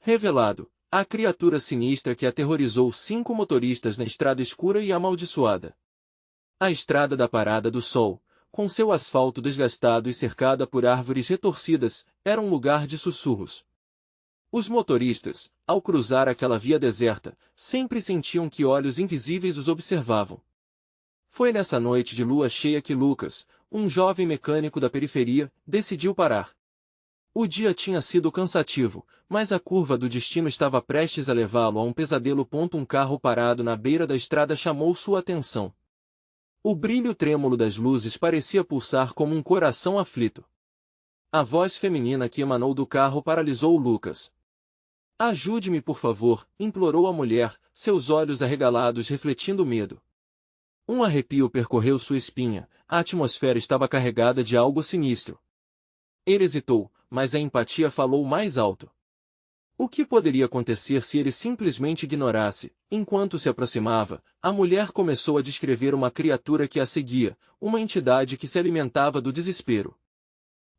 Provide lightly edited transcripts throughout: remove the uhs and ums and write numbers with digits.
Revelado, a criatura sinistra que aterrorizou 5 motoristas na estrada escura e amaldiçoada. A estrada da Parada do Sol, com seu asfalto desgastado e cercada por árvores retorcidas, era um lugar de sussurros. Os motoristas, ao cruzar aquela via deserta, sempre sentiam que olhos invisíveis os observavam. Foi nessa noite de lua cheia que Lucas, um jovem mecânico da periferia, decidiu parar. O dia tinha sido cansativo, mas a curva do destino estava prestes a levá-lo a um pesadelo. Um carro parado na beira da estrada chamou sua atenção. O brilho trêmulo das luzes parecia pulsar como um coração aflito. A voz feminina que emanou do carro paralisou Lucas. "Ajude-me, por favor", implorou a mulher, seus olhos arregalados refletindo medo. Um arrepio percorreu sua espinha, a atmosfera estava carregada de algo sinistro. Ele hesitou, mas a empatia falou mais alto. O que poderia acontecer se ele simplesmente ignorasse? Enquanto se aproximava, a mulher começou a descrever uma criatura que a seguia, uma entidade que se alimentava do desespero.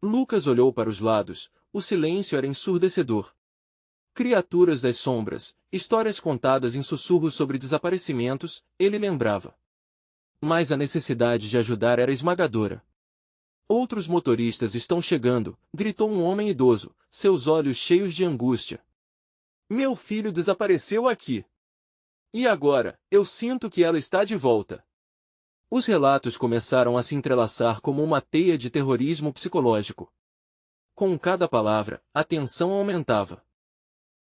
Lucas olhou para os lados, o silêncio era ensurdecedor. Criaturas das sombras, histórias contadas em sussurros sobre desaparecimentos, ele lembrava. Mas a necessidade de ajudar era esmagadora. "Outros motoristas estão chegando", gritou um homem idoso, seus olhos cheios de angústia. "Meu filho desapareceu aqui. E agora, eu sinto que ela está de volta." Os relatos começaram a se entrelaçar como uma teia de terrorismo psicológico. Com cada palavra, a tensão aumentava.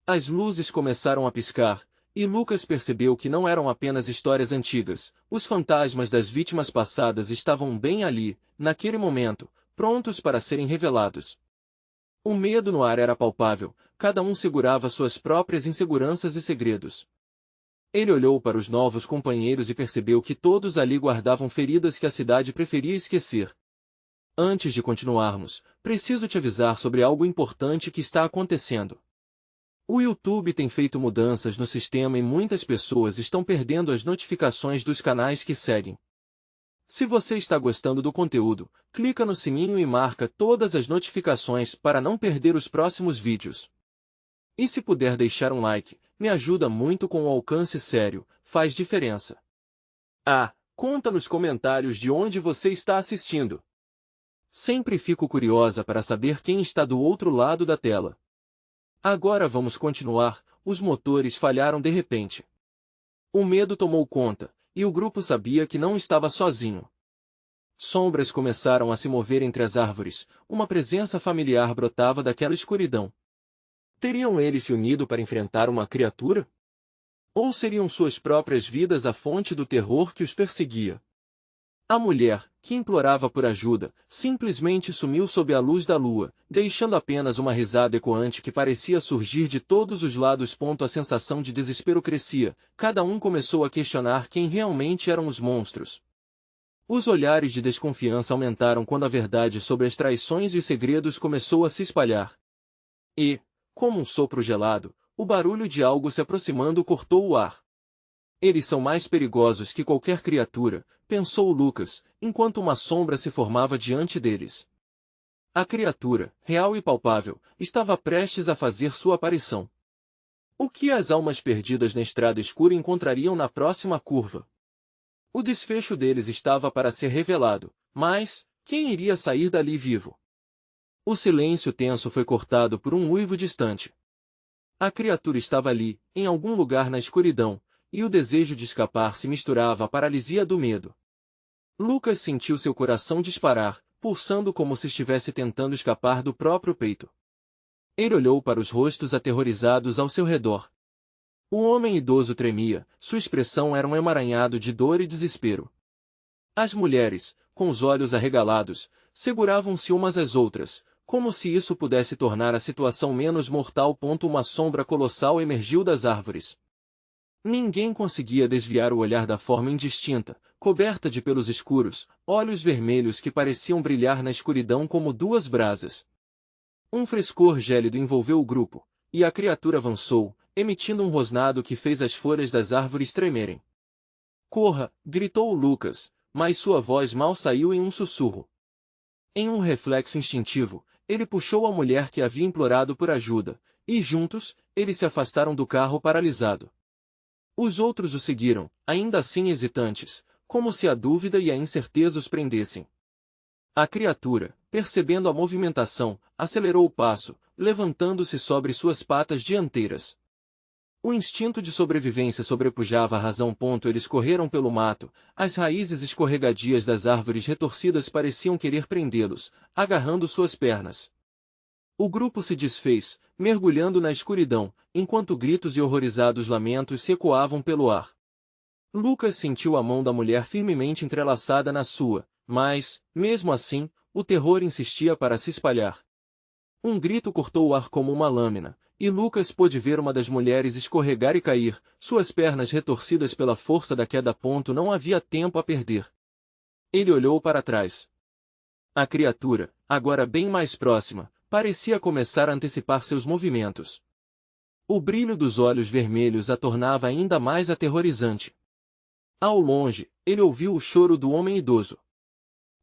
As luzes começaram a piscar, e Lucas percebeu que não eram apenas histórias antigas. Os fantasmas das vítimas passadas estavam bem ali, naquele momento, prontos para serem revelados. O medo no ar era palpável, cada um segurava suas próprias inseguranças e segredos. Ele olhou para os novos companheiros e percebeu que todos ali guardavam feridas que a cidade preferia esquecer. "Antes de continuarmos, preciso te avisar sobre algo importante que está acontecendo. O YouTube tem feito mudanças no sistema e muitas pessoas estão perdendo as notificações dos canais que seguem. Se você está gostando do conteúdo, clica no sininho e marca todas as notificações para não perder os próximos vídeos. E se puder deixar um like, me ajuda muito com o alcance sério, faz diferença. Conta nos comentários de onde você está assistindo. Sempre fico curiosa para saber quem está do outro lado da tela. Agora vamos continuar. Os motores falharam de repente. O medo tomou conta, e o grupo sabia que não estava sozinho. Sombras começaram a se mover entre as árvores, uma presença familiar brotava daquela escuridão. Teriam eles se unido para enfrentar uma criatura? Ou seriam suas próprias vidas a fonte do terror que os perseguia? A mulher, que implorava por ajuda, simplesmente sumiu sob a luz da lua, deixando apenas uma risada ecoante que parecia surgir de todos os lados. A sensação de desespero crescia, cada um começou a questionar quem realmente eram os monstros. Os olhares de desconfiança aumentaram quando a verdade sobre as traições e os segredos começou a se espalhar. E, como um sopro gelado, o barulho de algo se aproximando cortou o ar. "Eles são mais perigosos que qualquer criatura", pensou Lucas, enquanto uma sombra se formava diante deles. A criatura, real e palpável, estava prestes a fazer sua aparição. O que as almas perdidas na estrada escura encontrariam na próxima curva? O desfecho deles estava para ser revelado, mas quem iria sair dali vivo? O silêncio tenso foi cortado por um uivo distante. A criatura estava ali, em algum lugar na escuridão, e o desejo de escapar se misturava à paralisia do medo. Lucas sentiu seu coração disparar, pulsando como se estivesse tentando escapar do próprio peito. Ele olhou para os rostos aterrorizados ao seu redor. O homem idoso tremia, sua expressão era um emaranhado de dor e desespero. As mulheres, com os olhos arregalados, seguravam-se umas às outras, como se isso pudesse tornar a situação menos mortal. Uma sombra colossal emergiu das árvores. Ninguém conseguia desviar o olhar da forma indistinta, coberta de pelos escuros, olhos vermelhos que pareciam brilhar na escuridão como duas brasas. Um frescor gélido envolveu o grupo, e a criatura avançou, emitindo um rosnado que fez as folhas das árvores tremerem. "Corra!" gritou Lucas, mas sua voz mal saiu em um sussurro. Em um reflexo instintivo, ele puxou a mulher que havia implorado por ajuda, e juntos, eles se afastaram do carro paralisado. Os outros o seguiram, ainda assim hesitantes, como se a dúvida e a incerteza os prendessem. A criatura, percebendo a movimentação, acelerou o passo, levantando-se sobre suas patas dianteiras. O instinto de sobrevivência sobrepujava a razão. Eles correram pelo mato, as raízes escorregadias das árvores retorcidas pareciam querer prendê-los, agarrando suas pernas. O grupo se desfez, mergulhando na escuridão, enquanto gritos e horrorizados lamentos se ecoavam pelo ar. Lucas sentiu a mão da mulher firmemente entrelaçada na sua, mas, mesmo assim, o terror insistia para se espalhar. Um grito cortou o ar como uma lâmina, e Lucas pôde ver uma das mulheres escorregar e cair, suas pernas retorcidas pela força da queda. Não havia tempo a perder. Ele olhou para trás. A criatura, agora bem mais próxima, parecia começar a antecipar seus movimentos. O brilho dos olhos vermelhos a tornava ainda mais aterrorizante. Ao longe, ele ouviu o choro do homem idoso.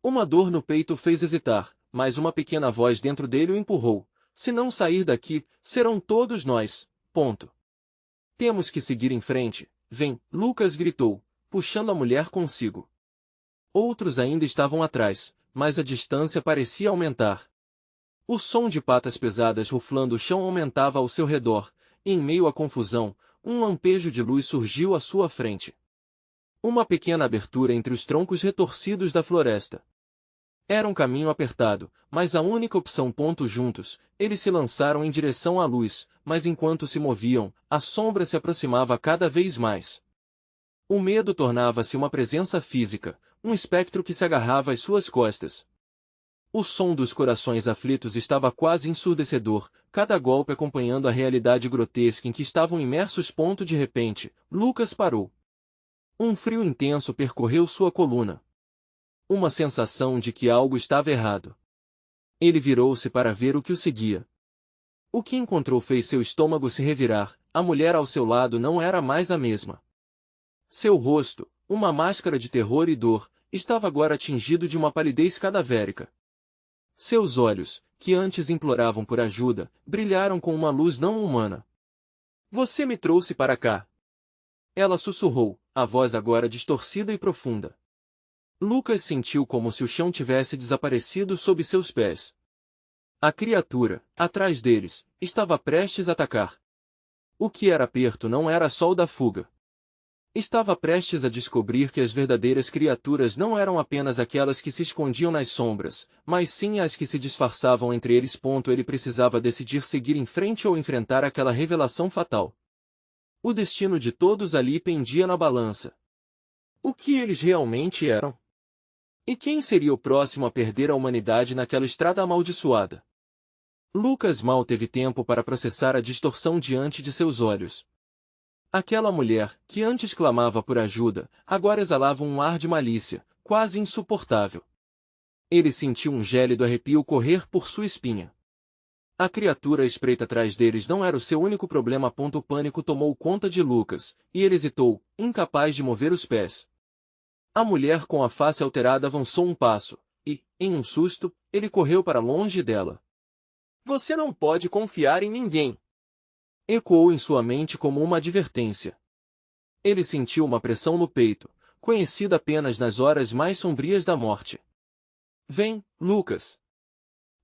Uma dor no peito o fez hesitar, mas uma pequena voz dentro dele o empurrou. Se não sair daqui, serão todos nós. Temos que seguir em frente. Vem, Lucas gritou, puxando a mulher consigo. Outros ainda estavam atrás, mas a distância parecia aumentar. O som de patas pesadas ruflando o chão aumentava ao seu redor, e em meio à confusão, um lampejo de luz surgiu à sua frente. Uma pequena abertura entre os troncos retorcidos da floresta. Era um caminho apertado, mas a única opção. Juntos, eles se lançaram em direção à luz, mas enquanto se moviam, a sombra se aproximava cada vez mais. O medo tornava-se uma presença física, um espectro que se agarrava às suas costas. O som dos corações aflitos estava quase ensurdecedor, cada golpe acompanhando a realidade grotesca em que estavam imersos. De repente, Lucas parou. Um frio intenso percorreu sua coluna. Uma sensação de que algo estava errado. Ele virou-se para ver o que o seguia. O que encontrou fez seu estômago se revirar. A mulher ao seu lado não era mais a mesma. Seu rosto, uma máscara de terror e dor, estava agora tingido de uma palidez cadavérica. Seus olhos, que antes imploravam por ajuda, brilharam com uma luz não humana. Você me trouxe para cá. Ela sussurrou, a voz agora distorcida e profunda. Lucas sentiu como se o chão tivesse desaparecido sob seus pés. A criatura, atrás deles, estava prestes a atacar. O que era perto não era só o da fuga. Estava prestes a descobrir que as verdadeiras criaturas não eram apenas aquelas que se escondiam nas sombras, mas sim as que se disfarçavam entre eles. Ele precisava decidir seguir em frente ou enfrentar aquela revelação fatal. O destino de todos ali pendia na balança. O que eles realmente eram? E quem seria o próximo a perder a humanidade naquela estrada amaldiçoada? Lucas mal teve tempo para processar a distorção diante de seus olhos. Aquela mulher, que antes clamava por ajuda, agora exalava um ar de malícia, quase insuportável. Ele sentiu um gélido arrepio correr por sua espinha. A criatura à espreita atrás deles não era o seu único problema. O pânico tomou conta de Lucas, e ele hesitou, incapaz de mover os pés. A mulher com a face alterada avançou um passo, e, em um susto, ele correu para longe dela. Você não pode confiar em ninguém. Ecoou em sua mente como uma advertência. Ele sentiu uma pressão no peito, conhecida apenas nas horas mais sombrias da morte. Vem, Lucas.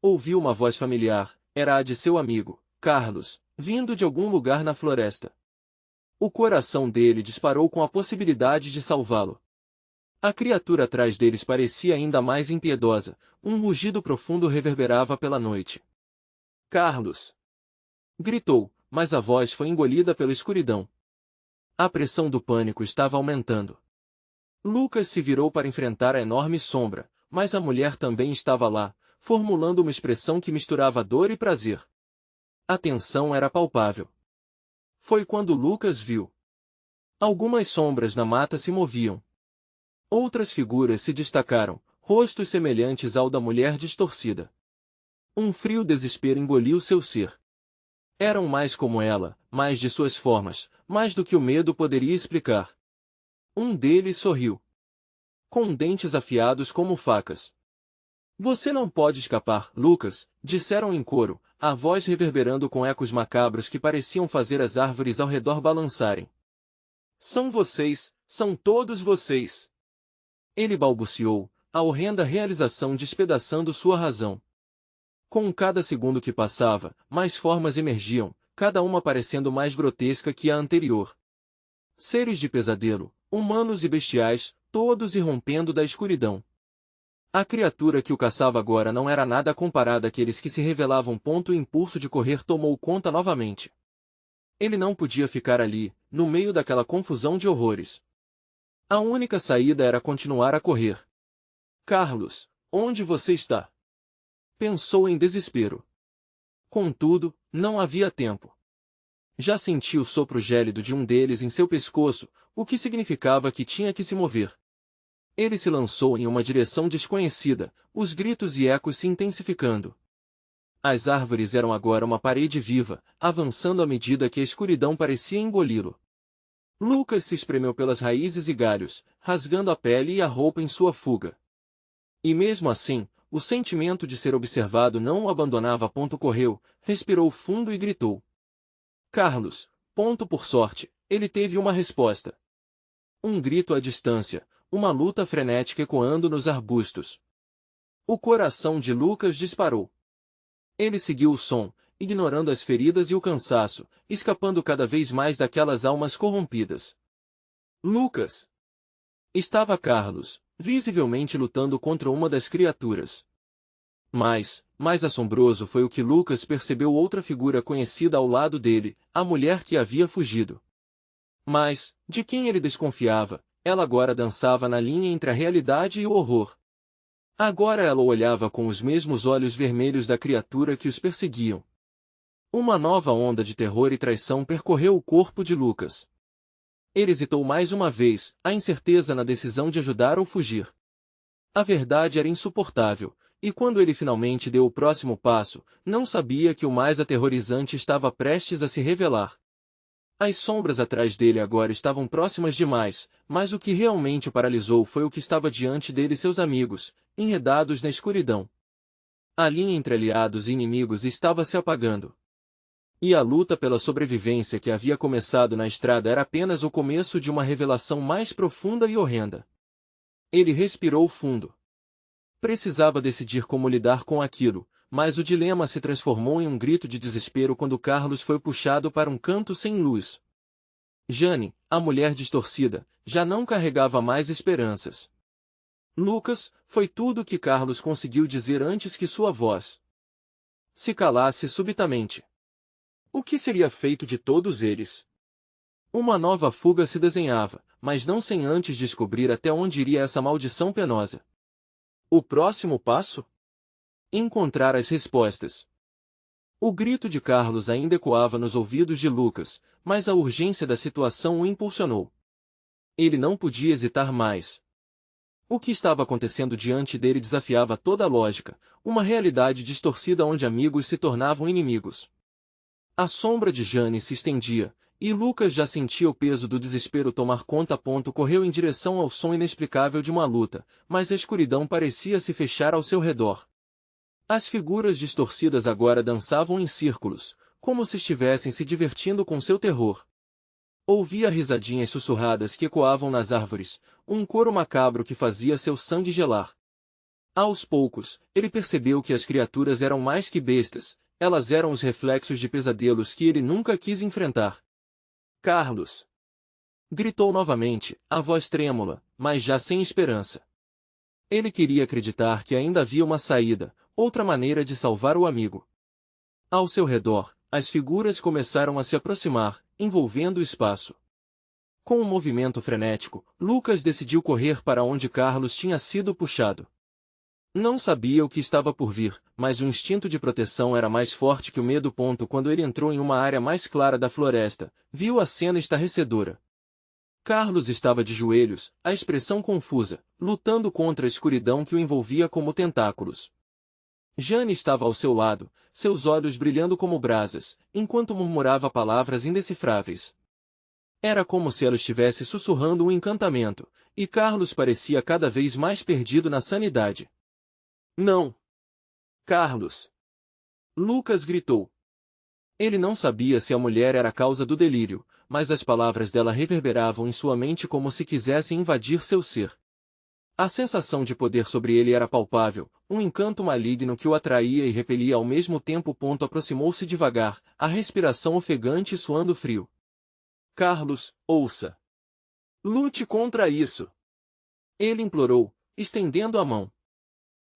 Ouviu uma voz familiar, era a de seu amigo, Carlos, vindo de algum lugar na floresta. O coração dele disparou com a possibilidade de salvá-lo. A criatura atrás deles parecia ainda mais impiedosa, um rugido profundo reverberava pela noite. Carlos! Gritou, mas a voz foi engolida pela escuridão. A pressão do pânico estava aumentando. Lucas se virou para enfrentar a enorme sombra, mas a mulher também estava lá, formulando uma expressão que misturava dor e prazer. A tensão era palpável. Foi quando Lucas viu. Algumas sombras na mata se moviam. Outras figuras se destacaram, rostos semelhantes ao da mulher distorcida. Um frio desespero engoliu seu ser. Eram mais como ela, mais de suas formas, mais do que o medo poderia explicar. Um deles sorriu. Com dentes afiados como facas. Você não pode escapar, Lucas, disseram em coro, a voz reverberando com ecos macabros que pareciam fazer as árvores ao redor balançarem. São todos vocês. Ele balbuciou, a horrenda realização despedaçando sua razão. Com cada segundo que passava, mais formas emergiam, cada uma parecendo mais grotesca que a anterior. Seres de pesadelo, humanos e bestiais, todos irrompendo da escuridão. A criatura que o caçava agora não era nada comparada àqueles que se revelavam. O impulso de correr tomou conta novamente. Ele não podia ficar ali, no meio daquela confusão de horrores. A única saída era continuar a correr. Carlos, onde você está? Pensou em desespero. Contudo, não havia tempo. Já sentiu o sopro gélido de um deles em seu pescoço, o que significava que tinha que se mover. Ele se lançou em uma direção desconhecida, os gritos e ecos se intensificando. As árvores eram agora uma parede viva, avançando à medida que a escuridão parecia engoli-lo. Lucas se espremeu pelas raízes e galhos, rasgando a pele e a roupa em sua fuga. E mesmo assim, o sentimento de ser observado não o abandonava. Correu, respirou fundo e gritou. Carlos. Por sorte, ele teve uma resposta. Um grito à distância, uma luta frenética ecoando nos arbustos. O coração de Lucas disparou. Ele seguiu o som, ignorando as feridas e o cansaço, escapando cada vez mais daquelas almas corrompidas. Lucas! Estava Carlos, visivelmente lutando contra uma das criaturas. Mas, mais assombroso foi o que Lucas percebeu outra figura conhecida ao lado dele, a mulher que havia fugido. Mas, de quem ele desconfiava, ela agora dançava na linha entre a realidade e o horror. Agora ela o olhava com os mesmos olhos vermelhos da criatura que os perseguiam. Uma nova onda de terror e traição percorreu o corpo de Lucas. Ele hesitou mais uma vez, a incerteza na decisão de ajudar ou fugir. A verdade era insuportável, e quando ele finalmente deu o próximo passo, não sabia que o mais aterrorizante estava prestes a se revelar. As sombras atrás dele agora estavam próximas demais, mas o que realmente o paralisou foi o que estava diante dele: seus amigos, enredados na escuridão. A linha entre aliados e inimigos estava se apagando. E a luta pela sobrevivência que havia começado na estrada era apenas o começo de uma revelação mais profunda e horrenda. Ele respirou fundo. Precisava decidir como lidar com aquilo, mas o dilema se transformou em um grito de desespero quando Carlos foi puxado para um canto sem luz. Jane, a mulher distorcida, já não carregava mais esperanças. Lucas, foi tudo o que Carlos conseguiu dizer antes que sua voz se calasse subitamente. O que seria feito de todos eles? Uma nova fuga se desenhava, mas não sem antes descobrir até onde iria essa maldição penosa. O próximo passo? Encontrar as respostas. O grito de Carlos ainda ecoava nos ouvidos de Lucas, mas a urgência da situação o impulsionou. Ele não podia hesitar mais. O que estava acontecendo diante dele desafiava toda a lógica, uma realidade distorcida onde amigos se tornavam inimigos. A sombra de Jane se estendia, e Lucas já sentia o peso do desespero tomar conta. Correu em direção ao som inexplicável de uma luta, mas a escuridão parecia se fechar ao seu redor. As figuras distorcidas agora dançavam em círculos, como se estivessem se divertindo com seu terror. Ouvia risadinhas sussurradas que ecoavam nas árvores, um coro macabro que fazia seu sangue gelar. Aos poucos, ele percebeu que as criaturas eram mais que bestas, elas eram os reflexos de pesadelos que ele nunca quis enfrentar. Carlos! Gritou novamente, a voz trêmula, mas já sem esperança. Ele queria acreditar que ainda havia uma saída, outra maneira de salvar o amigo. Ao seu redor, as figuras começaram a se aproximar, envolvendo o espaço. Com um movimento frenético, Lucas decidiu correr para onde Carlos tinha sido puxado. Não sabia o que estava por vir, mas o instinto de proteção era mais forte que o medo. Quando ele entrou em uma área mais clara da floresta, viu a cena estarrecedora. Carlos estava de joelhos, a expressão confusa, lutando contra a escuridão que o envolvia como tentáculos. Jane estava ao seu lado, seus olhos brilhando como brasas, enquanto murmurava palavras indecifráveis. Era como se ela estivesse sussurrando um encantamento, e Carlos parecia cada vez mais perdido na sanidade. Não! Carlos! Lucas gritou. Ele não sabia se a mulher era a causa do delírio, mas as palavras dela reverberavam em sua mente como se quisessem invadir seu ser. A sensação de poder sobre ele era palpável, um encanto maligno que o atraía e repelia ao mesmo tempo. Aproximou-se devagar, a respiração ofegante e suando frio. Carlos, ouça! Lute contra isso! Ele implorou, estendendo a mão.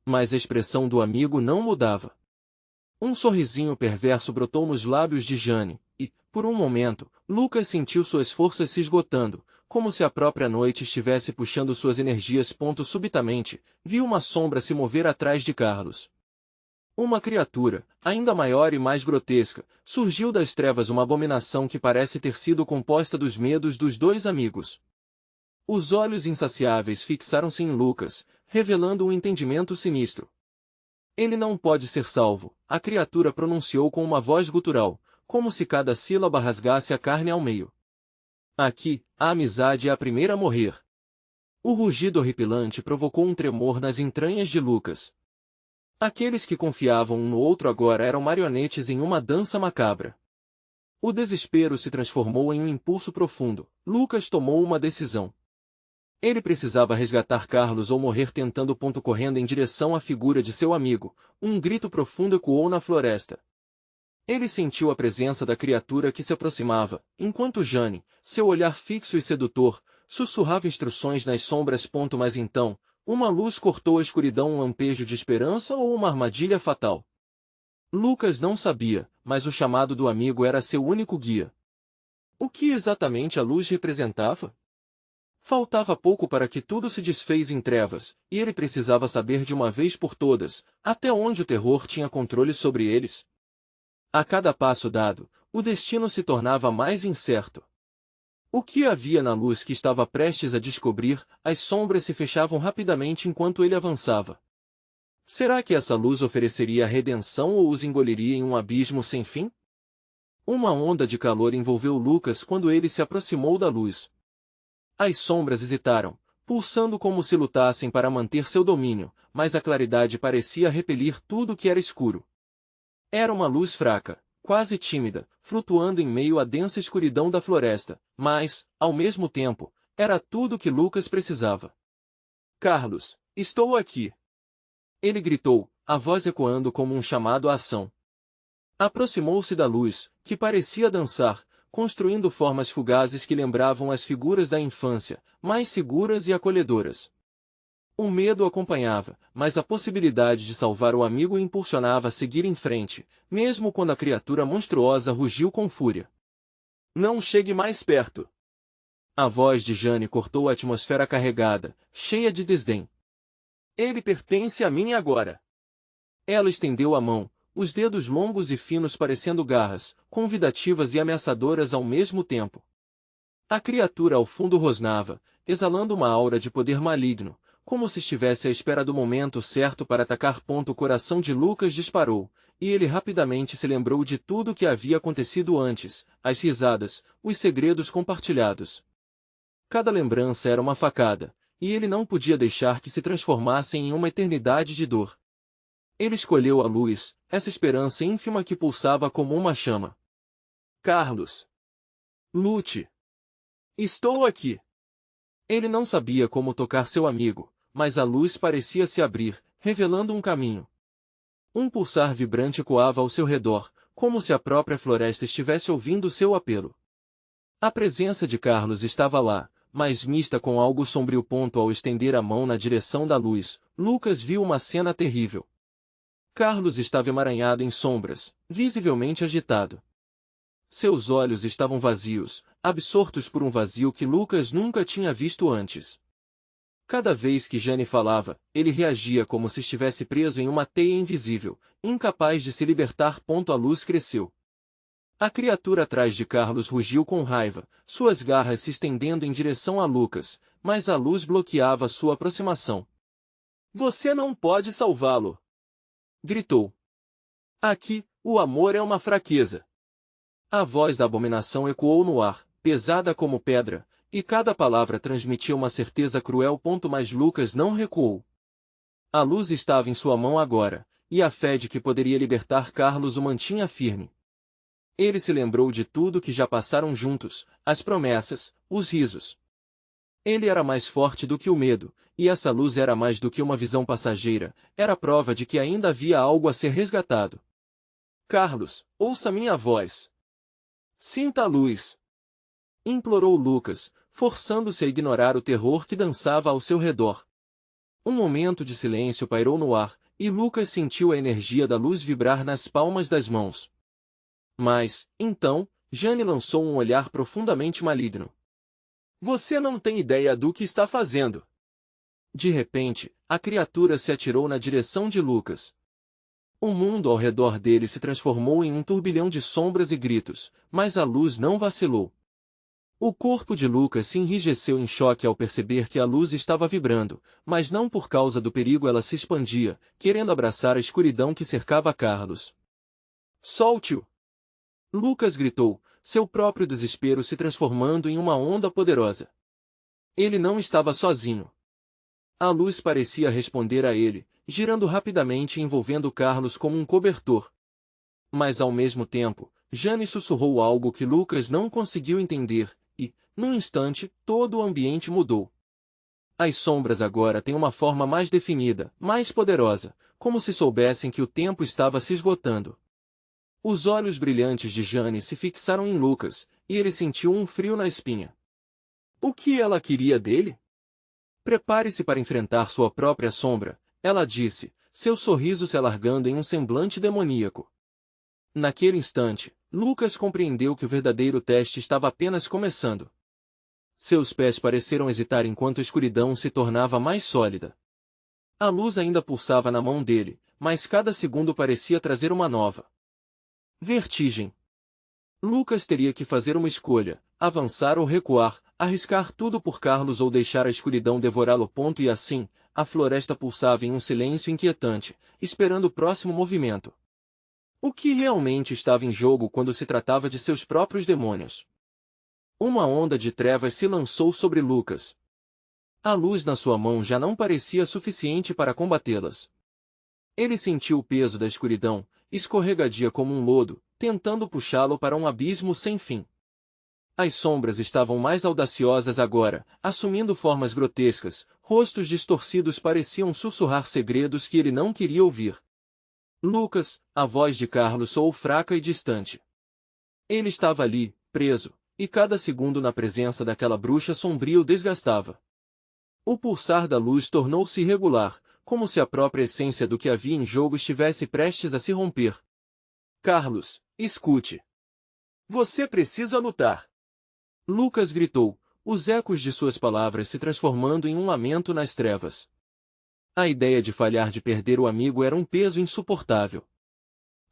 Mas a expressão do amigo não mudava. Um sorrisinho perverso brotou nos lábios de Jane, e, por um momento, Lucas sentiu suas forças se esgotando, como se a própria noite estivesse puxando suas energias. Subitamente, viu uma sombra se mover atrás de Carlos. Uma criatura, ainda maior e mais grotesca, surgiu das trevas, uma abominação que parece ter sido composta dos medos dos dois amigos. Os olhos insaciáveis fixaram-se em Lucas, revelando um entendimento sinistro. Ele não pode ser salvo, a criatura pronunciou com uma voz gutural, como se cada sílaba rasgasse a carne ao meio. Aqui, a amizade é a primeira a morrer. O rugido horripilante provocou um tremor nas entranhas de Lucas. Aqueles que confiavam um no outro agora eram marionetes em uma dança macabra. O desespero se transformou em um impulso profundo. Lucas tomou uma decisão. Ele precisava resgatar Carlos ou morrer tentando. Correndo em direção à figura de seu amigo, um grito profundo ecoou na floresta. Ele sentiu a presença da criatura que se aproximava, enquanto Jane, seu olhar fixo e sedutor, sussurrava instruções nas sombras. Mas então, uma luz cortou a escuridão, um lampejo de esperança ou uma armadilha fatal. Lucas não sabia, mas o chamado do amigo era seu único guia. O que exatamente a luz representava? Faltava pouco para que tudo se desfez em trevas, e ele precisava saber de uma vez por todas, até onde o terror tinha controle sobre eles. A cada passo dado, o destino se tornava mais incerto. O que havia na luz que estava prestes a descobrir? As sombras se fechavam rapidamente enquanto ele avançava. Será que essa luz ofereceria a redenção ou os engoliria em um abismo sem fim? Uma onda de calor envolveu Lucas quando ele se aproximou da luz. As sombras hesitaram, pulsando como se lutassem para manter seu domínio, mas a claridade parecia repelir tudo que era escuro. Era uma luz fraca, quase tímida, flutuando em meio à densa escuridão da floresta, mas, ao mesmo tempo, era tudo que Lucas precisava. Carlos, estou aqui! Ele gritou, a voz ecoando como um chamado à ação. Aproximou-se da luz, que parecia dançar, construindo formas fugazes que lembravam as figuras da infância, mais seguras e acolhedoras. O medo acompanhava, mas a possibilidade de salvar o amigo o impulsionava a seguir em frente, mesmo quando a criatura monstruosa rugiu com fúria. Não chegue mais perto! A voz de Jane cortou a atmosfera carregada, cheia de desdém. Ele pertence a mim agora! Ela estendeu a mão, os dedos longos e finos parecendo garras, convidativas e ameaçadoras ao mesmo tempo. A criatura ao fundo rosnava, exalando uma aura de poder maligno, como se estivesse à espera do momento certo para atacar. O coração de Lucas disparou, e ele rapidamente se lembrou de tudo o que havia acontecido antes, as risadas, os segredos compartilhados. Cada lembrança era uma facada, e ele não podia deixar que se transformassem em uma eternidade de dor. Ele escolheu a luz, essa esperança ínfima que pulsava como uma chama. Carlos! Lute! Estou aqui! Ele não sabia como tocar seu amigo, mas a luz parecia se abrir, revelando um caminho. Um pulsar vibrante ecoava ao seu redor, como se a própria floresta estivesse ouvindo seu apelo. A presença de Carlos estava lá, mas mista com algo sombrio. Ao estender a mão na direção da luz, Lucas viu uma cena terrível. Carlos estava emaranhado em sombras, visivelmente agitado. Seus olhos estavam vazios, absortos por um vazio que Lucas nunca tinha visto antes. Cada vez que Jane falava, ele reagia como se estivesse preso em uma teia invisível, incapaz de se libertar. A luz cresceu. A criatura atrás de Carlos rugiu com raiva, suas garras se estendendo em direção a Lucas, mas a luz bloqueava sua aproximação. Você não pode salvá-lo! Gritou. Aqui, o amor é uma fraqueza. A voz da abominação ecoou no ar, pesada como pedra, e cada palavra transmitia uma certeza cruel. Mas Lucas não recuou. A luz estava em sua mão agora, e a fé de que poderia libertar Carlos o mantinha firme. Ele se lembrou de tudo que já passaram juntos, as promessas, os risos. Ele era mais forte do que o medo, e essa luz era mais do que uma visão passageira, era prova de que ainda havia algo a ser resgatado. Carlos, ouça minha voz. Sinta a luz. Implorou Lucas, forçando-se a ignorar o terror que dançava ao seu redor. Um momento de silêncio pairou no ar, e Lucas sentiu a energia da luz vibrar nas palmas das mãos. Mas, então, Jane lançou um olhar profundamente maligno. Você não tem ideia do que está fazendo. De repente, a criatura se atirou na direção de Lucas. O mundo ao redor dele se transformou em um turbilhão de sombras e gritos, mas a luz não vacilou. O corpo de Lucas se enrijeceu em choque ao perceber que a luz estava vibrando, mas não por causa do perigo, ela se expandia, querendo abraçar a escuridão que cercava Carlos. Solte-o! Lucas gritou, seu próprio desespero se transformando em uma onda poderosa. Ele não estava sozinho. A luz parecia responder a ele, girando rapidamente e envolvendo Carlos como um cobertor. Mas ao mesmo tempo, Jane sussurrou algo que Lucas não conseguiu entender, e, num instante, todo o ambiente mudou. As sombras agora têm uma forma mais definida, mais poderosa, como se soubessem que o tempo estava se esgotando. Os olhos brilhantes de Jane se fixaram em Lucas, e ele sentiu um frio na espinha. O que ela queria dele? Prepare-se para enfrentar sua própria sombra, ela disse, seu sorriso se alargando em um semblante demoníaco. Naquele instante, Lucas compreendeu que o verdadeiro teste estava apenas começando. Seus pés pareceram hesitar enquanto a escuridão se tornava mais sólida. A luz ainda pulsava na mão dele, mas cada segundo parecia trazer uma nova vertigem. Lucas teria que fazer uma escolha, avançar ou recuar, arriscar tudo por Carlos ou deixar a escuridão devorá-lo. E assim, a floresta pulsava em um silêncio inquietante, esperando o próximo movimento. O que realmente estava em jogo quando se tratava de seus próprios demônios? Uma onda de trevas se lançou sobre Lucas. A luz na sua mão já não parecia suficiente para combatê-las. Ele sentiu o peso da escuridão, escorregadia como um lodo, tentando puxá-lo para um abismo sem fim. As sombras estavam mais audaciosas agora, assumindo formas grotescas, rostos distorcidos pareciam sussurrar segredos que ele não queria ouvir. Lucas, a voz de Carlos soou fraca e distante. Ele estava ali, preso, e cada segundo na presença daquela bruxa sombria o desgastava. O pulsar da luz tornou-se irregular, como se a própria essência do que havia em jogo estivesse prestes a se romper. Carlos, escute. Você precisa lutar. Lucas gritou, os ecos de suas palavras se transformando em um lamento nas trevas. A ideia de falhar, de perder o amigo, era um peso insuportável.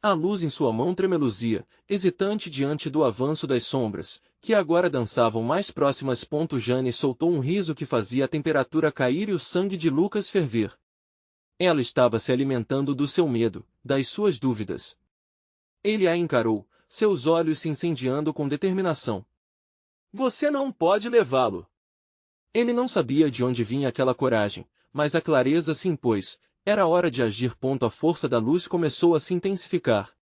A luz em sua mão tremeluzia, hesitante diante do avanço das sombras, que agora dançavam mais próximas. Jane soltou um riso que fazia a temperatura cair e o sangue de Lucas ferver. Ela estava se alimentando do seu medo, das suas dúvidas. Ele a encarou, seus olhos se incendiando com determinação. Você não pode levá-lo. Ele não sabia de onde vinha aquela coragem, mas a clareza se impôs. Era hora de agir. A força da luz começou a se intensificar.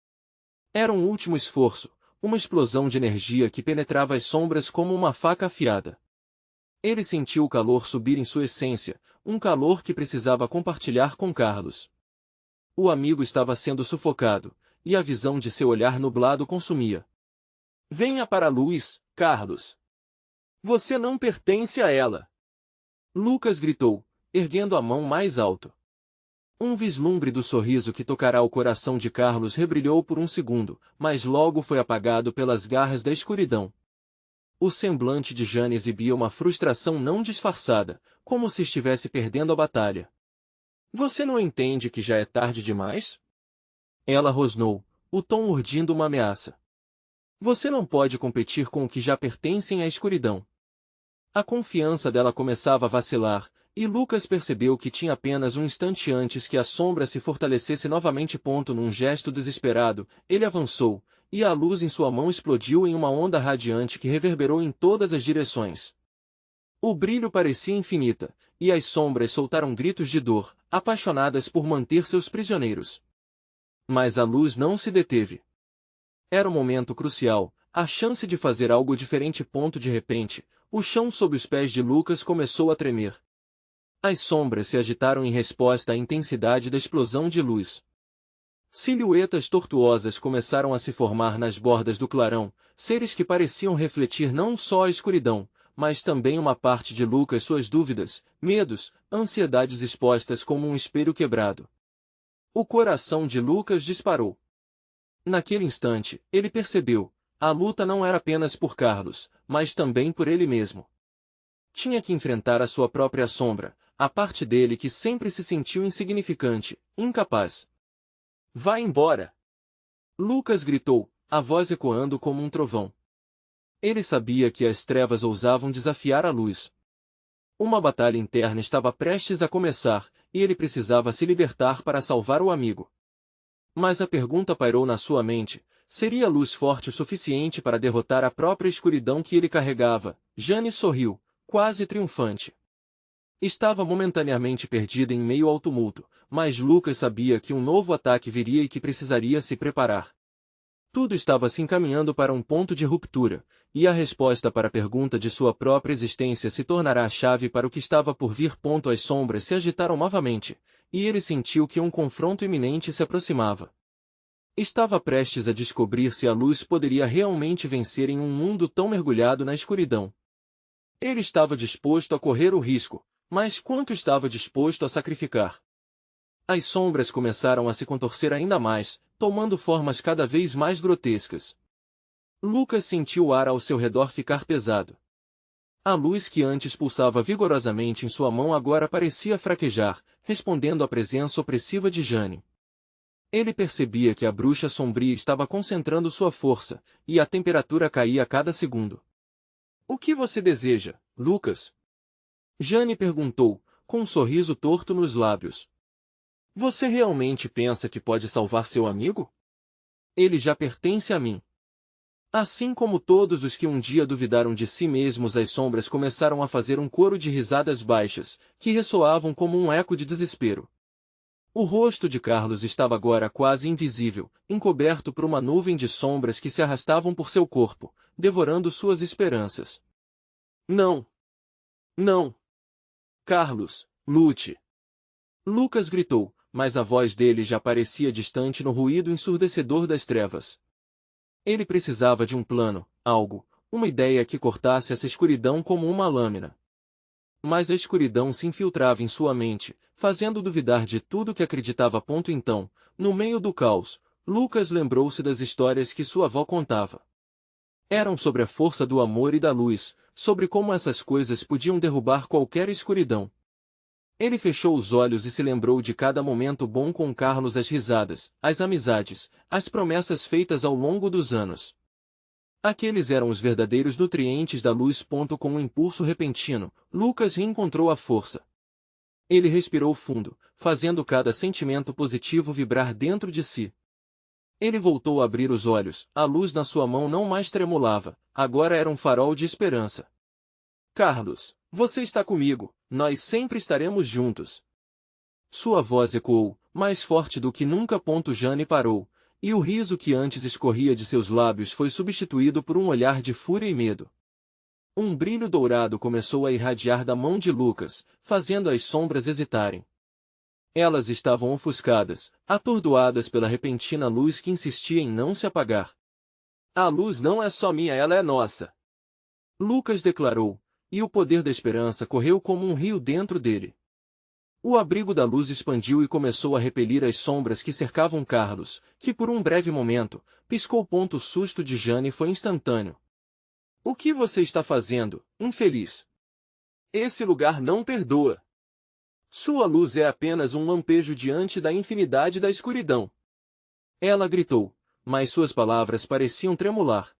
Era um último esforço, uma explosão de energia que penetrava as sombras como uma faca afiada. Ele sentiu o calor subir em sua essência, um calor que precisava compartilhar com Carlos. O amigo estava sendo sufocado, e a visão de seu olhar nublado consumia. Venha para a luz, Carlos. Você não pertence a ela. Lucas gritou, erguendo a mão mais alto. Um vislumbre do sorriso que tocará o coração de Carlos rebrilhou por um segundo, mas logo foi apagado pelas garras da escuridão. O semblante de Jane exibia uma frustração não disfarçada, como se estivesse perdendo a batalha. Você não entende que já é tarde demais? Ela rosnou, o tom urdindo uma ameaça. Você não pode competir com o que já pertencem à escuridão. A confiança dela começava a vacilar, e Lucas percebeu que tinha apenas um instante antes que a sombra se fortalecesse novamente. Num gesto desesperado, ele avançou, e a luz em sua mão explodiu em uma onda radiante que reverberou em todas as direções. O brilho parecia infinita, e as sombras soltaram gritos de dor, apaixonadas por manter seus prisioneiros. Mas a luz não se deteve. Era um momento crucial, a chance de fazer algo diferente. De repente, o chão sob os pés de Lucas começou a tremer. As sombras se agitaram em resposta à intensidade da explosão de luz. Silhuetas tortuosas começaram a se formar nas bordas do clarão, seres que pareciam refletir não só a escuridão, mas também uma parte de Lucas, suas dúvidas, medos, ansiedades expostas como um espelho quebrado. O coração de Lucas disparou. Naquele instante, ele percebeu, a luta não era apenas por Carlos, mas também por ele mesmo. Tinha que enfrentar a sua própria sombra, a parte dele que sempre se sentiu insignificante, incapaz. Vá embora! Lucas gritou, a voz ecoando como um trovão. Ele sabia que as trevas ousavam desafiar a luz. Uma batalha interna estava prestes a começar, e ele precisava se libertar para salvar o amigo. Mas a pergunta pairou na sua mente, seria a luz forte o suficiente para derrotar a própria escuridão que ele carregava? Jane sorriu, quase triunfante. Estava momentaneamente perdida em meio ao tumulto, mas Lucas sabia que um novo ataque viria e que precisaria se preparar. Tudo estava se encaminhando para um ponto de ruptura, e a resposta para a pergunta de sua própria existência se tornará a chave para o que estava por vir. As sombras se agitaram novamente, e ele sentiu que um confronto iminente se aproximava. Estava prestes a descobrir se a luz poderia realmente vencer em um mundo tão mergulhado na escuridão. Ele estava disposto a correr o risco, mas quanto estava disposto a sacrificar? As sombras começaram a se contorcer ainda mais, tomando formas cada vez mais grotescas. Lucas sentiu o ar ao seu redor ficar pesado. A luz que antes pulsava vigorosamente em sua mão agora parecia fraquejar, respondendo à presença opressiva de Jane. Ele percebia que a bruxa sombria estava concentrando sua força, e a temperatura caía a cada segundo. O que você deseja, Lucas? Jane perguntou, com um sorriso torto nos lábios. Você realmente pensa que pode salvar seu amigo? Ele já pertence a mim. Assim como todos os que um dia duvidaram de si mesmos, as sombras começaram a fazer um coro de risadas baixas, que ressoavam como um eco de desespero. O rosto de Carlos estava agora quase invisível, encoberto por uma nuvem de sombras que se arrastavam por seu corpo, devorando suas esperanças. Não! Não! Carlos, lute! Lucas gritou, mas a voz dele já parecia distante no ruído ensurdecedor das trevas. Ele precisava de um plano, algo, uma ideia que cortasse essa escuridão como uma lâmina. Mas a escuridão se infiltrava em sua mente, fazendo duvidar de tudo que acreditava. Então, no meio do caos, Lucas lembrou-se das histórias que sua avó contava. Eram sobre a força do amor e da luz, sobre como essas coisas podiam derrubar qualquer escuridão. Ele fechou os olhos e se lembrou de cada momento bom com Carlos, as risadas, as amizades, as promessas feitas ao longo dos anos. Aqueles eram os verdadeiros nutrientes da luz. Com um impulso repentino, Lucas reencontrou a força. Ele respirou fundo, fazendo cada sentimento positivo vibrar dentro de si. Ele voltou a abrir os olhos, a luz na sua mão não mais tremulava, agora era um farol de esperança. Carlos, você está comigo, nós sempre estaremos juntos. Sua voz ecoou, mais forte do que nunca. Jane parou, e o riso que antes escorria de seus lábios foi substituído por um olhar de fúria e medo. Um brilho dourado começou a irradiar da mão de Lucas, fazendo as sombras hesitarem. Elas estavam ofuscadas, atordoadas pela repentina luz que insistia em não se apagar. A luz não é só minha, ela é nossa. Lucas declarou, e o poder da esperança correu como um rio dentro dele. O abrigo da luz expandiu e começou a repelir as sombras que cercavam Carlos, que por um breve momento, piscou. O susto de Jane foi instantâneo. O que você está fazendo, infeliz? Esse lugar não perdoa. Sua luz é apenas um lampejo diante da infinidade da escuridão. Ela gritou, mas suas palavras pareciam tremular.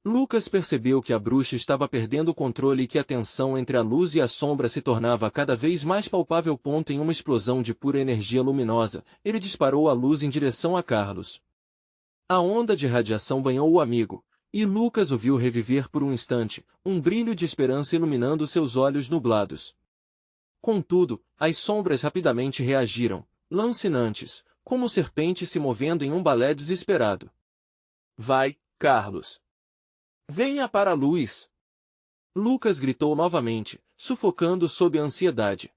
Lucas percebeu que a bruxa estava perdendo o controle e que a tensão entre a luz e a sombra se tornava cada vez mais palpável. Em uma explosão de pura energia luminosa, ele disparou a luz em direção a Carlos. A onda de radiação banhou o amigo, e Lucas o viu reviver por um instante, um brilho de esperança iluminando seus olhos nublados. Contudo, as sombras rapidamente reagiram, lancinantes, como serpentes se movendo em um balé desesperado. Vai, Carlos! Venha para a luz! Lucas gritou novamente, sufocando sob a ansiedade.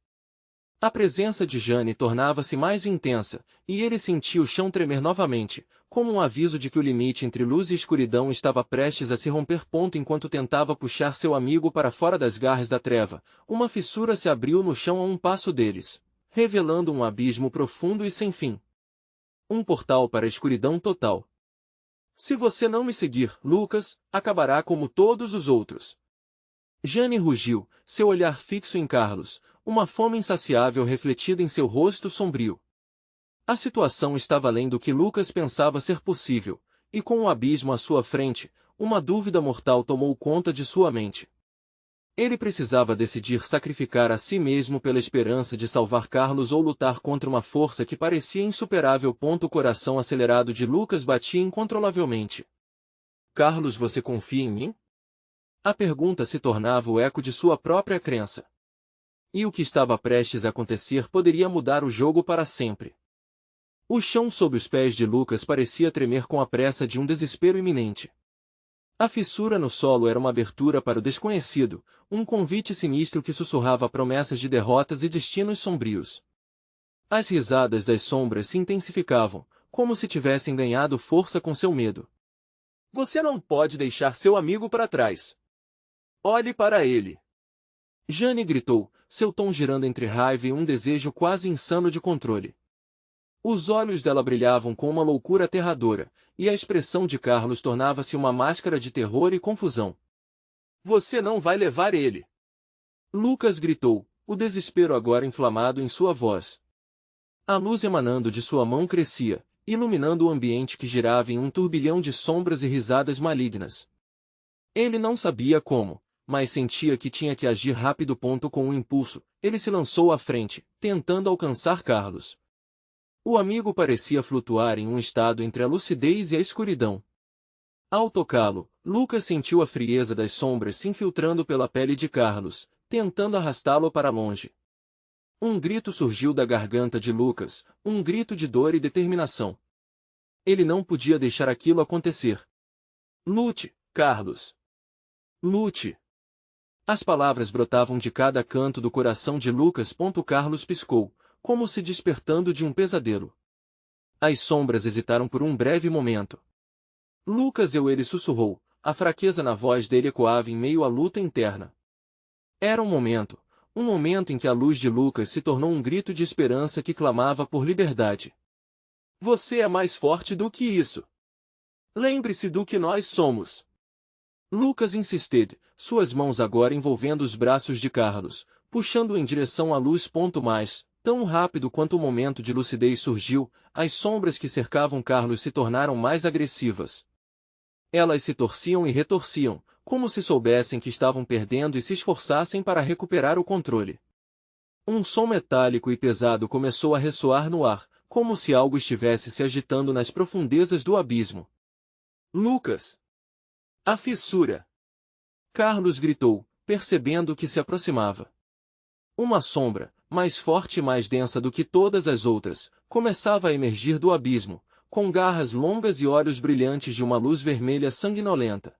A presença de Jane tornava-se mais intensa, e ele sentia o chão tremer novamente, como um aviso de que o limite entre luz e escuridão estava prestes a se romper. Enquanto tentava puxar seu amigo para fora das garras da treva, uma fissura se abriu no chão a um passo deles, revelando um abismo profundo e sem fim. Um portal para a escuridão total. Se você não me seguir, Lucas, acabará como todos os outros. Jane rugiu, seu olhar fixo em Carlos, uma fome insaciável refletida em seu rosto sombrio. A situação estava além do que Lucas pensava ser possível, e com o abismo à sua frente, uma dúvida mortal tomou conta de sua mente. Ele precisava decidir sacrificar a si mesmo pela esperança de salvar Carlos ou lutar contra uma força que parecia insuperável. O coração acelerado de Lucas batia incontrolavelmente. Carlos, você confia em mim? A pergunta se tornava o eco de sua própria crença. E o que estava prestes a acontecer poderia mudar o jogo para sempre. O chão sob os pés de Lucas parecia tremer com a pressa de um desespero iminente. A fissura no solo era uma abertura para o desconhecido, um convite sinistro que sussurrava promessas de derrotas e destinos sombrios. As risadas das sombras se intensificavam, como se tivessem ganhado força com seu medo. Você não pode deixar seu amigo para trás. Olhe para ele! Jane gritou, seu tom girando entre raiva e um desejo quase insano de controle. Os olhos dela brilhavam com uma loucura aterradora, e a expressão de Carlos tornava-se uma máscara de terror e confusão. Você não vai levar ele! Lucas gritou, o desespero agora inflamado em sua voz. A luz emanando de sua mão crescia, iluminando o ambiente que girava em um turbilhão de sombras e risadas malignas. Ele não sabia como, mas sentia que tinha que agir rápido. Com um impulso, ele se lançou à frente, tentando alcançar Carlos. O amigo parecia flutuar em um estado entre a lucidez e a escuridão. Ao tocá-lo, Lucas sentiu a frieza das sombras se infiltrando pela pele de Carlos, tentando arrastá-lo para longe. Um grito surgiu da garganta de Lucas, um grito de dor e determinação. Ele não podia deixar aquilo acontecer. Lute, Carlos! Lute! As palavras brotavam de cada canto do coração de Lucas. Carlos piscou, como se despertando de um pesadelo. As sombras hesitaram por um breve momento. Lucas, ele sussurrou, a fraqueza na voz dele ecoava em meio à luta interna. Era um momento em que a luz de Lucas se tornou um grito de esperança que clamava por liberdade. Você é mais forte do que isso. Lembre-se do que nós somos. Lucas insistiu, suas mãos agora envolvendo os braços de Carlos, puxando-o em direção à luz. Mas, tão rápido quanto o momento de lucidez surgiu, as sombras que cercavam Carlos se tornaram mais agressivas. Elas se torciam e retorciam, como se soubessem que estavam perdendo e se esforçassem para recuperar o controle. Um som metálico e pesado começou a ressoar no ar, como se algo estivesse se agitando nas profundezas do abismo. Lucas! A fissura! Carlos gritou, percebendo o que se aproximava. Uma sombra, mais forte e mais densa do que todas as outras, começava a emergir do abismo, com garras longas e olhos brilhantes de uma luz vermelha sanguinolenta.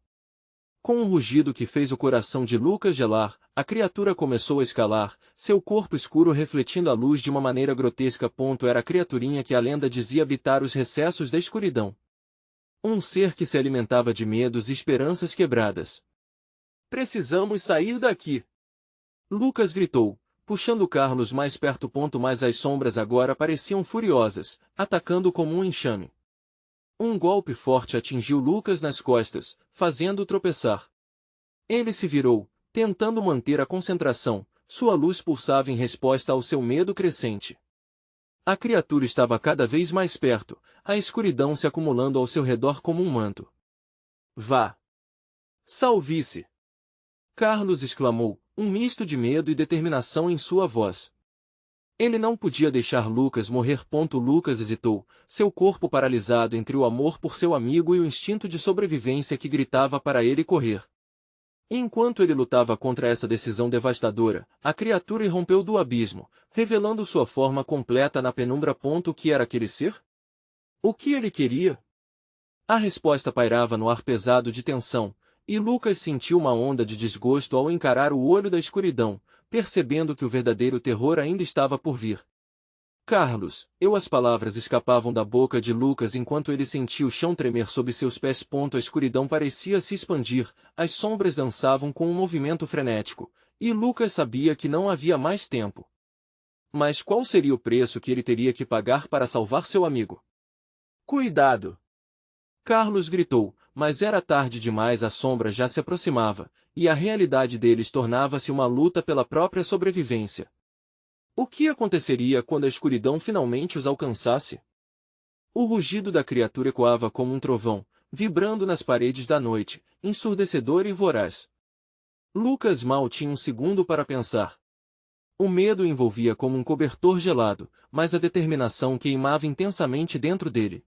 Com um rugido que fez o coração de Lucas gelar, a criatura começou a escalar, seu corpo escuro refletindo a luz de uma maneira grotesca. Era a criaturinha que a lenda dizia habitar os recessos da escuridão. Um ser que se alimentava de medos e esperanças quebradas. Precisamos sair daqui! Lucas gritou, puxando Carlos mais perto. Mas as sombras agora pareciam furiosas, atacando como um enxame. Um golpe forte atingiu Lucas nas costas, fazendo-o tropeçar. Ele se virou, tentando manter a concentração, sua luz pulsava em resposta ao seu medo crescente. A criatura estava cada vez mais perto, a escuridão se acumulando ao seu redor como um manto. Vá! Salve-se! Carlos exclamou, um misto de medo e determinação em sua voz. Ele não podia deixar Lucas morrer. Lucas hesitou, seu corpo paralisado entre o amor por seu amigo e o instinto de sobrevivência que gritava para ele correr. Enquanto ele lutava contra essa decisão devastadora, a criatura irrompeu do abismo, revelando sua forma completa na penumbra. O que era aquele ser? O que ele queria? A resposta pairava no ar pesado de tensão, e Lucas sentiu uma onda de desgosto ao encarar o olho da escuridão, percebendo que o verdadeiro terror ainda estava por vir. Carlos, as palavras escapavam da boca de Lucas enquanto ele sentia o chão tremer sob seus pés. A escuridão parecia se expandir, as sombras dançavam com um movimento frenético, e Lucas sabia que não havia mais tempo. Mas qual seria o preço que ele teria que pagar para salvar seu amigo? Cuidado! Carlos gritou, mas era tarde demais. A sombra já se aproximava, e a realidade deles tornava-se uma luta pela própria sobrevivência. O que aconteceria quando a escuridão finalmente os alcançasse? O rugido da criatura ecoava como um trovão, vibrando nas paredes da noite, ensurdecedor e voraz. Lucas mal tinha um segundo para pensar. O medo o envolvia como um cobertor gelado, mas a determinação queimava intensamente dentro dele.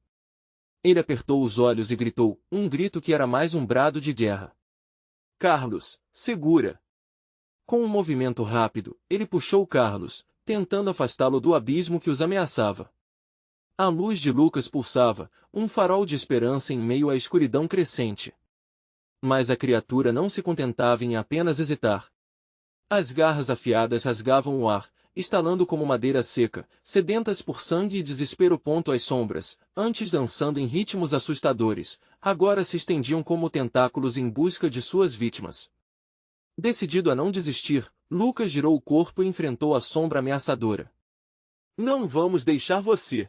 Ele apertou os olhos e gritou, um grito que era mais um brado de guerra. Carlos, segura! Com um movimento rápido, ele puxou Carlos, tentando afastá-lo do abismo que os ameaçava. A luz de Lucas pulsava, um farol de esperança em meio à escuridão crescente. Mas a criatura não se contentava em apenas hesitar. As garras afiadas rasgavam o ar, estalando como madeira seca, sedentas por sangue e desespero. As sombras, antes dançando em ritmos assustadores, agora se estendiam como tentáculos em busca de suas vítimas. Decidido a não desistir, Lucas girou o corpo e enfrentou a sombra ameaçadora. Não vamos deixar você!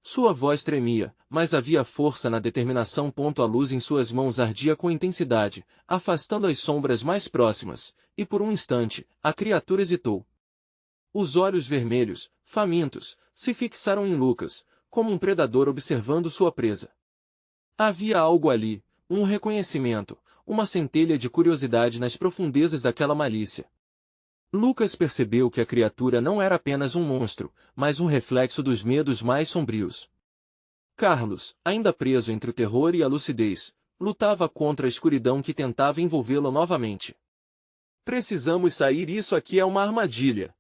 Sua voz tremia, mas havia força na determinação. A luz em suas mãos ardia com intensidade, afastando as sombras mais próximas, e por um instante, a criatura hesitou. Os olhos vermelhos, famintos, se fixaram em Lucas, como um predador observando sua presa. Havia algo ali, um reconhecimento, uma centelha de curiosidade nas profundezas daquela malícia. Lucas percebeu que a criatura não era apenas um monstro, mas um reflexo dos medos mais sombrios. Carlos, ainda preso entre o terror e a lucidez, lutava contra a escuridão que tentava envolvê-lo novamente. Precisamos sair, isso aqui é uma armadilha!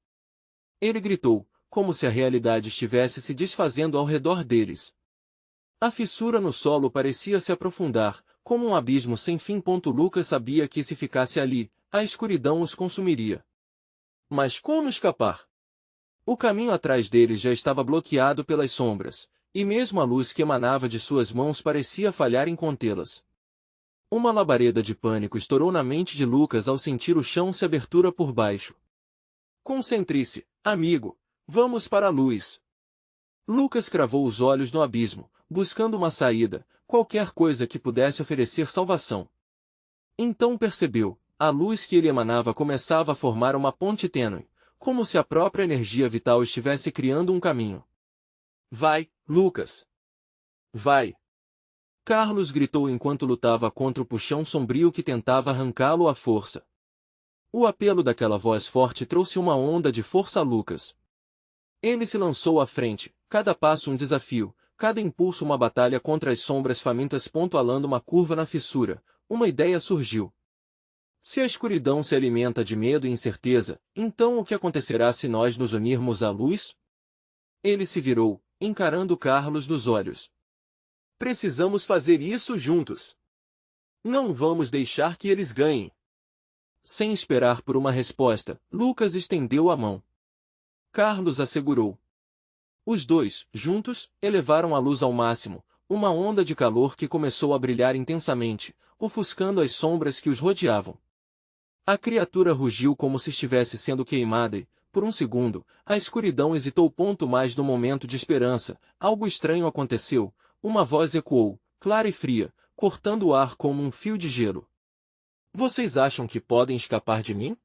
Ele gritou, como se a realidade estivesse se desfazendo ao redor deles. A fissura no solo parecia se aprofundar, como um abismo sem fim. Lucas sabia que se ficasse ali, a escuridão os consumiria. Mas como escapar? O caminho atrás deles já estava bloqueado pelas sombras, e mesmo a luz que emanava de suas mãos parecia falhar em contê-las. Uma labareda de pânico estourou na mente de Lucas ao sentir o chão se abertura por baixo. Concentre-se, amigo. Vamos para a luz. Lucas cravou os olhos no abismo, buscando uma saída, qualquer coisa que pudesse oferecer salvação. Então percebeu, a luz que ele emanava começava a formar uma ponte tênue, como se a própria energia vital estivesse criando um caminho. Vai, Lucas! Vai! Carlos gritou enquanto lutava contra o puxão sombrio que tentava arrancá-lo à força. O apelo daquela voz forte trouxe uma onda de força a Lucas. Ele se lançou à frente, cada passo um desafio, cada impulso uma batalha contra as sombras famintas. Alando uma curva na fissura, uma ideia surgiu. Se a escuridão se alimenta de medo e incerteza, então o que acontecerá se nós nos unirmos à luz? Ele se virou, encarando Carlos nos olhos. Precisamos fazer isso juntos. Não vamos deixar que eles ganhem. Sem esperar por uma resposta, Lucas estendeu a mão. Carlos a segurou. Os dois, juntos, elevaram a luz ao máximo, uma onda de calor que começou a brilhar intensamente, ofuscando as sombras que os rodeavam. A criatura rugiu como se estivesse sendo queimada e, por um segundo, a escuridão hesitou. Mas no momento de esperança, algo estranho aconteceu, uma voz ecoou, clara e fria, cortando o ar como um fio de gelo. Vocês acham que podem escapar de mim?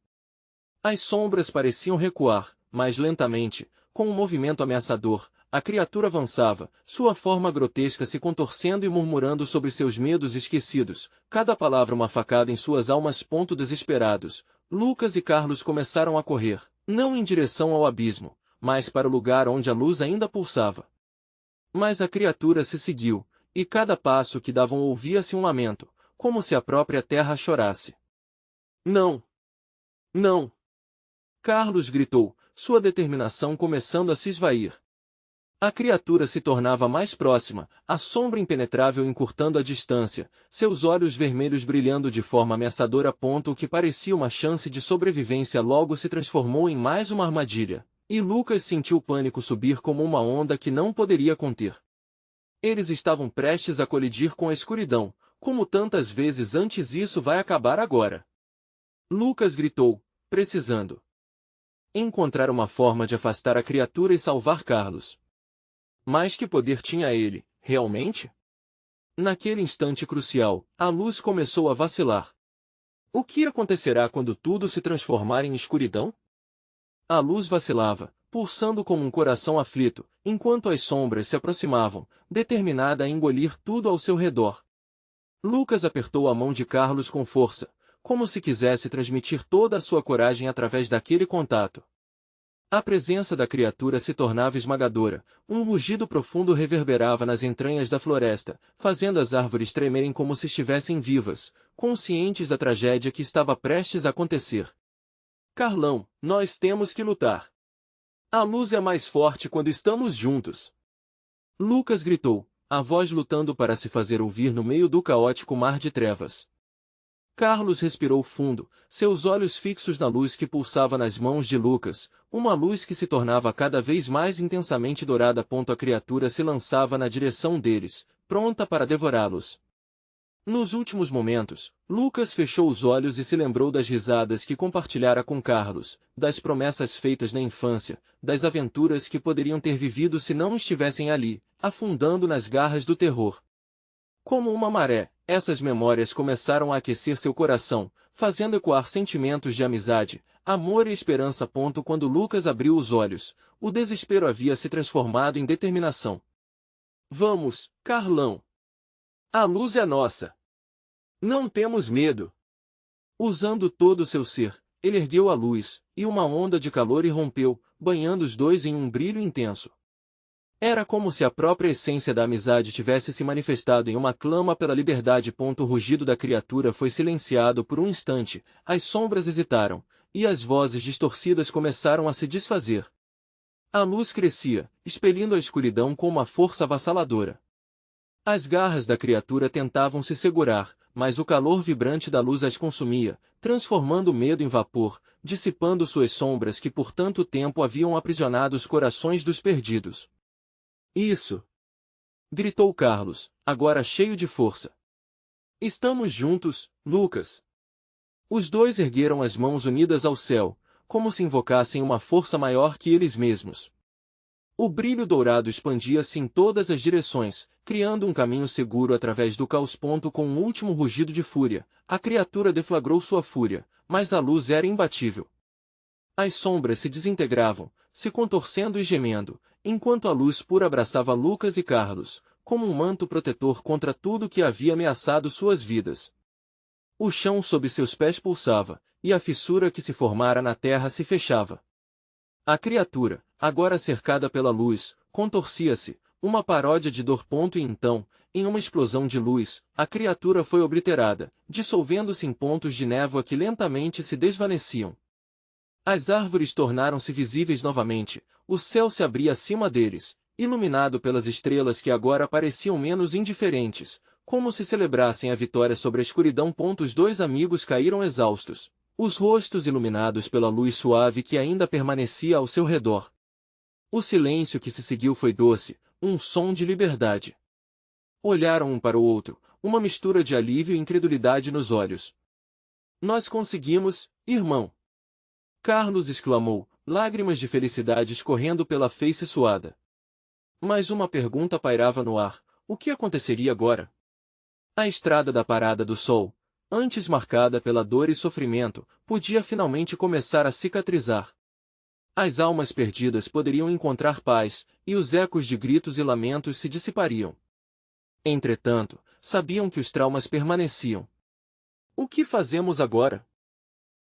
As sombras pareciam recuar, mas lentamente, com um movimento ameaçador, a criatura avançava, sua forma grotesca se contorcendo e murmurando sobre seus medos esquecidos, cada palavra uma facada em suas almas. Desesperados, Lucas e Carlos começaram a correr, não em direção ao abismo, mas para o lugar onde a luz ainda pulsava. Mas a criatura se seguiu, e cada passo que davam ouvia-se um lamento, como se a própria terra chorasse. Não! Não! Carlos gritou, sua determinação começando a se esvair. A criatura se tornava mais próxima, a sombra impenetrável encurtando a distância, seus olhos vermelhos brilhando de forma ameaçadora a ponto que parecia uma chance de sobrevivência logo se transformou em mais uma armadilha, e Lucas sentiu o pânico subir como uma onda que não poderia conter. Eles estavam prestes a colidir com a escuridão, como tantas vezes antes isso vai acabar agora. Lucas gritou, precisando encontrar uma forma de afastar a criatura e salvar Carlos. Mas que poder tinha ele, realmente? Naquele instante crucial, a luz começou a vacilar. O que acontecerá quando tudo se transformar em escuridão? A luz vacilava, pulsando como um coração aflito, enquanto as sombras se aproximavam, determinada a engolir tudo ao seu redor. Lucas apertou a mão de Carlos com força, como se quisesse transmitir toda a sua coragem através daquele contato. A presença da criatura se tornava esmagadora, um rugido profundo reverberava nas entranhas da floresta, fazendo as árvores tremerem como se estivessem vivas, conscientes da tragédia que estava prestes a acontecer. Carlão, nós temos que lutar. A luz é mais forte quando estamos juntos. Lucas gritou, a voz lutando para se fazer ouvir no meio do caótico mar de trevas. Carlos respirou fundo, seus olhos fixos na luz que pulsava nas mãos de Lucas, uma luz que se tornava cada vez mais intensamente dourada. A criatura se lançava na direção deles, pronta para devorá-los. Nos últimos momentos, Lucas fechou os olhos e se lembrou das risadas que compartilhara com Carlos, das promessas feitas na infância, das aventuras que poderiam ter vivido se não estivessem ali, afundando nas garras do terror. Como uma maré, essas memórias começaram a aquecer seu coração, fazendo ecoar sentimentos de amizade, amor e esperança. Quando Lucas abriu os olhos, o desespero havia se transformado em determinação. Vamos, Carlão! A luz é nossa! Não temos medo! Usando todo o seu ser, ele ergueu a luz, e uma onda de calor irrompeu, banhando os dois em um brilho intenso. Era como se a própria essência da amizade tivesse se manifestado em uma clama pela liberdade. O rugido da criatura foi silenciado por um instante, as sombras hesitaram, e as vozes distorcidas começaram a se desfazer. A luz crescia, expelindo a escuridão com uma força avassaladora. As garras da criatura tentavam se segurar, mas o calor vibrante da luz as consumia, transformando o medo em vapor, dissipando suas sombras que por tanto tempo haviam aprisionado os corações dos perdidos. Isso! Gritou Carlos, agora cheio de força. Estamos juntos, Lucas! Os dois ergueram as mãos unidas ao céu, como se invocassem uma força maior que eles mesmos. O brilho dourado expandia-se em todas as direções, criando um caminho seguro através do caos. Com um último rugido de fúria, a criatura deflagrou sua fúria, mas a luz era imbatível. As sombras se desintegravam, se contorcendo e gemendo, enquanto a luz pura abraçava Lucas e Carlos, como um manto protetor contra tudo que havia ameaçado suas vidas. O chão sob seus pés pulsava, e a fissura que se formara na terra se fechava. A criatura, agora cercada pela luz, contorcia-se, uma paródia de dor. E então, em uma explosão de luz, a criatura foi obliterada, dissolvendo-se em pontos de névoa que lentamente se desvaneciam. As árvores tornaram-se visíveis novamente, o céu se abria acima deles, iluminado pelas estrelas que agora pareciam menos indiferentes, como se celebrassem a vitória sobre a escuridão. Os dois amigos caíram exaustos, os rostos iluminados pela luz suave que ainda permanecia ao seu redor. O silêncio que se seguiu foi doce, um som de liberdade. Olharam um para o outro, uma mistura de alívio e incredulidade nos olhos. Nós conseguimos, irmão! Carlos exclamou, lágrimas de felicidade escorrendo pela face suada. Mas uma pergunta pairava no ar: o que aconteceria agora? A estrada da Parada do Sol, antes marcada pela dor e sofrimento, podia finalmente começar a cicatrizar. As almas perdidas poderiam encontrar paz, e os ecos de gritos e lamentos se dissipariam. Entretanto, sabiam que os traumas permaneciam. O que fazemos agora?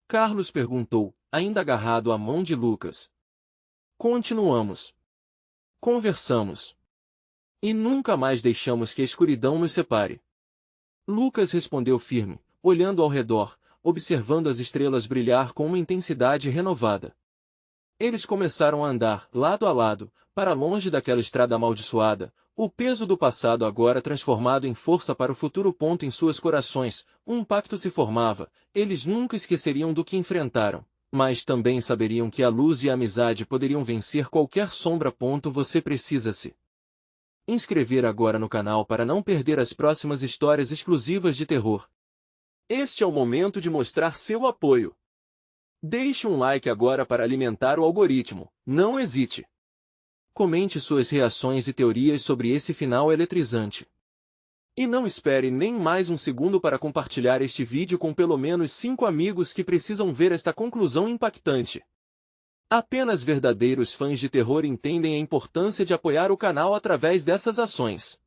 Carlos perguntou, ainda agarrado à mão de Lucas. Continuamos. Conversamos. E nunca mais deixamos que a escuridão nos separe. Lucas respondeu firme, olhando ao redor, observando as estrelas brilhar com uma intensidade renovada. Eles começaram a andar, lado a lado, para longe daquela estrada amaldiçoada, o peso do passado agora transformado em força para o futuro. Em seus corações, um pacto se formava, eles nunca esqueceriam do que enfrentaram, mas também saberiam que a luz e a amizade poderiam vencer qualquer sombra. Você precisa se inscrever agora no canal para não perder as próximas histórias exclusivas de terror. Este é o momento de mostrar seu apoio. Deixe um like agora para alimentar o algoritmo, não hesite. Comente suas reações e teorias sobre esse final eletrizante. E não espere nem mais um segundo para compartilhar este vídeo com pelo menos 5 amigos que precisam ver esta conclusão impactante. Apenas verdadeiros fãs de terror entendem a importância de apoiar o canal através dessas ações.